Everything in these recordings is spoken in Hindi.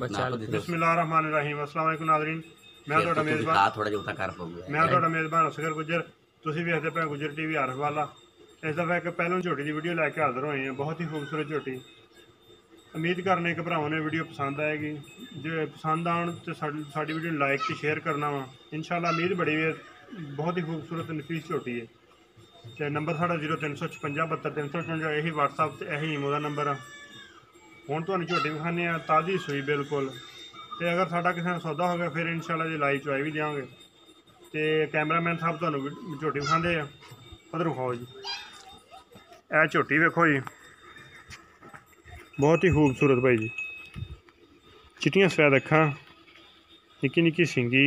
बिस्मिल्लाहिर्रहमानिर्रहीम। अस्सलाम वालेकुम नाज़रीन, मैं ਤੁਹਾਡਾ ਮੇਜ਼ਬਾਨ ਅਸਗਰ ਗੁੱਜਰ। ਤੁਸੀਂ ਵੇਖਦੇ ਪਏ ਗੁੱਜਰ TV ਹਰ ਵਾਲਾ। ਇਸ ਦਫਾ ਇੱਕ ਪਹਿਲੋਂ ਝੋਟੀ ਦੀ ਵੀਡੀਓ ਲੈ ਕੇ ਹਾਜ਼ਰ ਹੋਏ ਹਾਂ। बहुत ही खूबसूरत ਝੋਟੀ। उम्मीद करने कि भरावां ने वीडियो पसंद आएगी। जो पसंद आने तो साड़ी वीडियो लाइक तो शेयर करना वा। इंशाल्लाह उम्मीद बड़ी है। बहुत ही खूबसूरत नफीस झोटी है। तो नंबर साढ़ा 0356 72 355 यही WhatsApp से यही ईमो का नंबर है। हुण तुहानूं झोटी विखाने ताज़ी सूई बिल्कुल। तो अगर साडा किसी ने सौदा हो गया फिर इंशाल्लाह जी लाइव चवाई भी देंगे। तो कैमरामैन साहब तुहानूं झोटी विखांदे आ, उधर विखाओ जी। यह झोटी वेखो जी, बहुत ही खूबसूरत भाई जी। चिट्टियां सफेद अखां, निक्की निक्की सिंगी,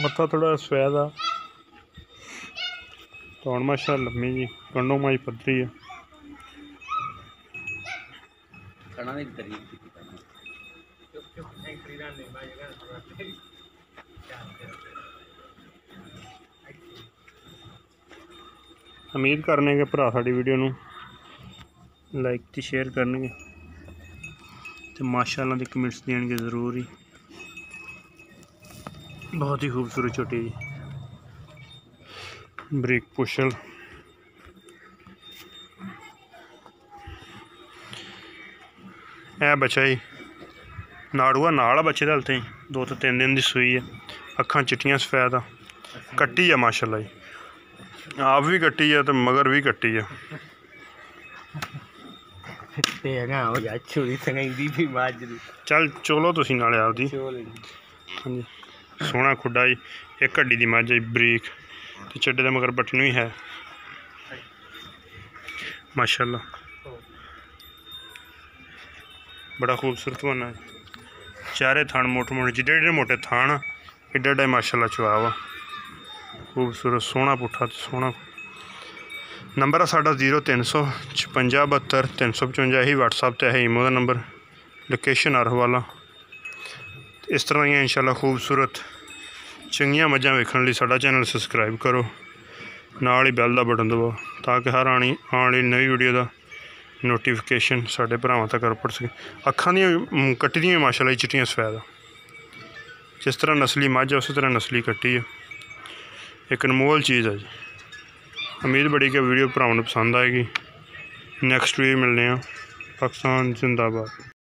मत्था थोड़ा सफेद आ, तो माशा लम्मी जी, कंडों माई पद्धरी है। उम्मीद करने के भरा साड़ी वीडियो नूं लाइक तो शेयर करनगे तो माशाअल्लाह के कमेंट्स देंगे जरूर ही। बहुत ही खूबसूरत झोटी जी, बरीक पुछल। है बच्चा जी नाड़ूआ नाल बच्चे दल ते 2 तो 3 दिन की सूई है। अखां चिट्टियां सफेद आ, कट्टी है माशाअल्लाह जी। आप भी कट्टी है तो मगर भी कट्टी है। चल चोलो तुसी नाले आपदी। हाँ जी, सोहना खुडा जी, एक हड्डी दी मझ बरीक ते चड्डे दे मगर बटनू ही है माशाअल्लाह। बड़ा खूबसूरत बना है। चारे थान मोटे मोटे जिडे जिडे मोटे थान एडा एडा माशाअल्लाह चुआवा। खूबसूरत सोहना पुट्ठा सोहना। नंबर है साढ़ा 0356 72 355 यही WhatsApp ते है ईमो का नंबर। लोकेशन हर वाला। इस तरह ही इंशाल्लाह खूबसूरत चंगियां मझां वेखण लई साडा चैनल सबसक्राइब करो, नाल ही बैल दा बटन दबाओ ताकि हर आने वाली नवी वीडियो का नोटिफिकेशन साडे भरावां तक पहुंच सके। अखां दी कट्टी दी माशाअल्लाह चिट्टियां सफेद। जिस तरह नस्ली मझ है उस तरह नस्ली कट्टी है। एक अनमोल चीज़ है जी। उम्मीद बड़ी कि वीडियो भरावां नूं पसंद आएगी। नैक्सट वीडियो मिलने। पाकिस्तान जिंदाबाद।